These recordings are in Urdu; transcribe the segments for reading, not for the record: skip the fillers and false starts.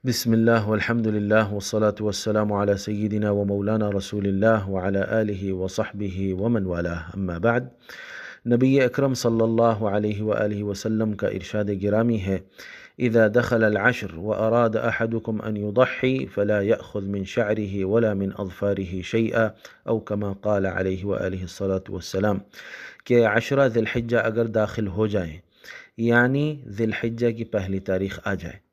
بسم الله والحمد لله والصلاة والسلام على سيدنا ومولانا رسول الله وعلى آله وصحبه ومن والاه اما بعد۔ نبی اکرم صلی اللہ علیہ وآلہ وسلم کا ارشاد گرامی ہے، اذا دخل العشر واراد احدكم ان يضحي فلا يأخذ من شعره ولا من اظفاره شيئا او كما قال علیہ وآلہ الصلاة والسلام، کہ عشرہ ذی الحجہ اگر داخل ہو جائیں، یعنی ذی الحجہ کی پہلی تاریخ آ جائے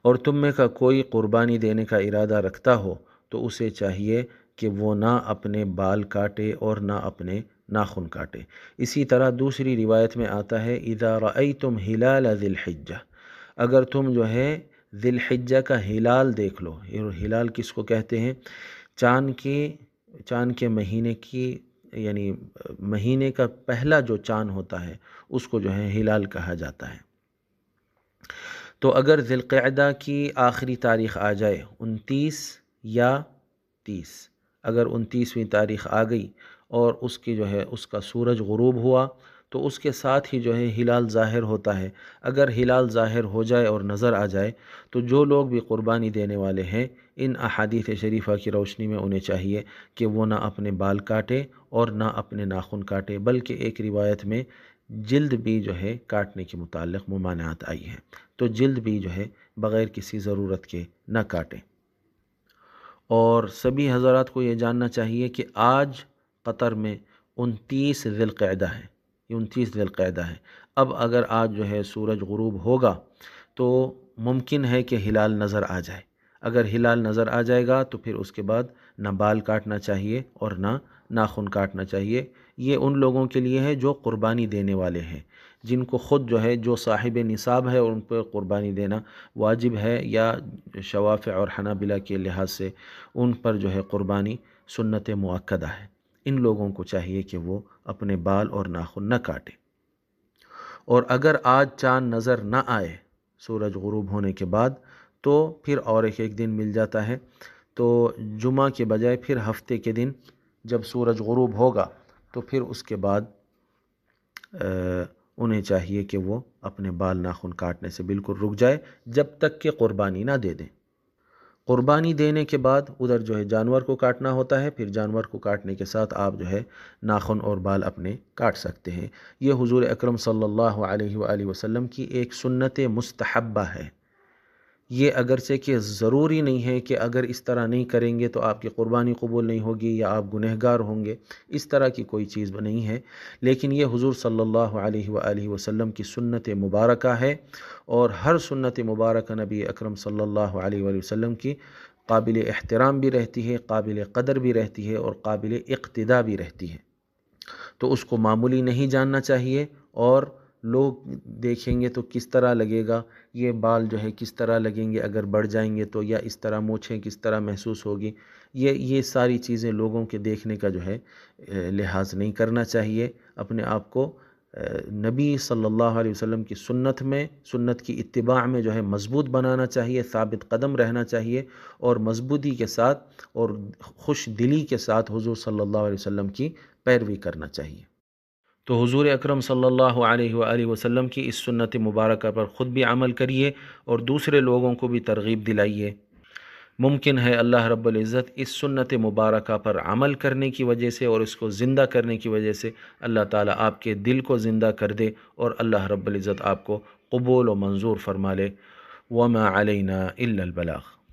اور تم میں کا کوئی قربانی دینے کا ارادہ رکھتا ہو تو اسے چاہیے کہ وہ نہ اپنے بال کاٹے اور نہ اپنے ناخن کاٹے۔ اسی طرح دوسری روایت میں آتا ہے، اذا رأیتم ہلال ذی الحجہ، اگر تم جو ہے ذی الحجہ کا ہلال دیکھ لو۔ ہلال کس کو کہتے ہیں؟ چاند کے مہینے کی، یعنی مہینے کا پہلا جو چاند ہوتا ہے اس کو جو ہے ہلال کہا جاتا ہے۔ تو اگر ذی القعدہ کی آخری تاریخ آ جائے 29 یا 30، اگر 29ویں تاریخ آ گئی اور اس کی جو ہے اس کا سورج غروب ہوا تو اس کے ساتھ ہی جو ہے ہلال ظاہر ہوتا ہے۔ اگر ہلال ظاہر ہو جائے اور نظر آ جائے تو جو لوگ بھی قربانی دینے والے ہیں، ان احادیث شریفہ کی روشنی میں انہیں چاہیے کہ وہ نہ اپنے بال کاٹے اور نہ اپنے ناخن کاٹے، بلکہ ایک روایت میں جلد بھی جو ہے کاٹنے کے متعلق ممانعت آئی ہے، تو جلد بھی جو ہے بغیر کسی ضرورت کے نہ کاٹیں۔ اور سبھی حضرات کو یہ جاننا چاہیے کہ آج قطر میں 29 ذی القعدہ ہے، 29 ذی القعدہ ہے۔ اب اگر آج جو ہے سورج غروب ہوگا تو ممکن ہے کہ ہلال نظر آ جائے۔ اگر ہلال نظر آ جائے گا تو پھر اس کے بعد نہ بال کاٹنا چاہیے اور نہ ناخن کاٹنا چاہیے۔ یہ ان لوگوں کے لیے ہے جو قربانی دینے والے ہیں، جن کو خود جو ہے جو صاحب نصاب ہے ان پر قربانی دینا واجب ہے، یا شوافع اور حنابلہ کے لحاظ سے ان پر جو ہے قربانی سنت مؤکدہ ہے۔ ان لوگوں کو چاہیے کہ وہ اپنے بال اور ناخن نہ کاٹیں۔ اور اگر آج چاند نظر نہ آئے سورج غروب ہونے کے بعد تو پھر اور ایک دن مل جاتا ہے، تو جمعہ کے بجائے پھر ہفتے کے دن جب سورج غروب ہوگا تو پھر اس کے بعد انہیں چاہیے کہ وہ اپنے بال ناخن کاٹنے سے بالکل رک جائے جب تک کہ قربانی نہ دے دیں۔ قربانی دینے کے بعد ادھر جو ہے جانور کو کاٹنا ہوتا ہے، پھر جانور کو کاٹنے کے ساتھ آپ جو ہے ناخن اور بال اپنے کاٹ سکتے ہیں۔ یہ حضور اکرم صلی اللہ علیہ وآلہ وسلم کی ایک سنت مستحبہ ہے۔ یہ اگرچہ کہ ضروری نہیں ہے کہ اگر اس طرح نہیں کریں گے تو آپ کی قربانی قبول نہیں ہوگی یا آپ گنہگار ہوں گے، اس طرح کی کوئی چیز نہیں ہے، لیکن یہ حضور صلی اللہ علیہ وآلہ وسلم کی سنت مبارکہ ہے، اور ہر سنت مبارکہ نبی اکرم صلی اللہ علیہ وآلہ وسلم کی قابل احترام بھی رہتی ہے، قابل قدر بھی رہتی ہے اور قابل اقتداء بھی رہتی ہے۔ تو اس کو معمولی نہیں جاننا چاہیے، اور لوگ دیکھیں گے تو کس طرح لگے گا، یہ بال جو ہے کس طرح لگیں گے اگر بڑھ جائیں گے تو، یا اس طرح مونچھیں کس طرح محسوس ہوگی، یہ ساری چیزیں لوگوں کے دیکھنے کا جو ہے لحاظ نہیں کرنا چاہیے۔ اپنے آپ کو نبی صلی اللہ علیہ وسلم کی سنت کی اتباع میں جو ہے مضبوط بنانا چاہیے، ثابت قدم رہنا چاہیے، اور مضبوطی کے ساتھ اور خوش دلی کے ساتھ حضور صلی اللہ علیہ وسلم کی پیروی کرنا چاہیے۔ تو حضور اکرم صلی اللہ علیہ وآلہ وسلم کی اس سنت مبارکہ پر خود بھی عمل کریے اور دوسرے لوگوں کو بھی ترغیب دلائیے۔ ممکن ہے اللہ رب العزت اس سنت مبارکہ پر عمل کرنے کی وجہ سے اور اس کو زندہ کرنے کی وجہ سے اللہ تعالیٰ آپ کے دل کو زندہ کر دے، اور اللہ رب العزت آپ کو قبول و منظور فرما لے۔ وما علینا الا البلاغ۔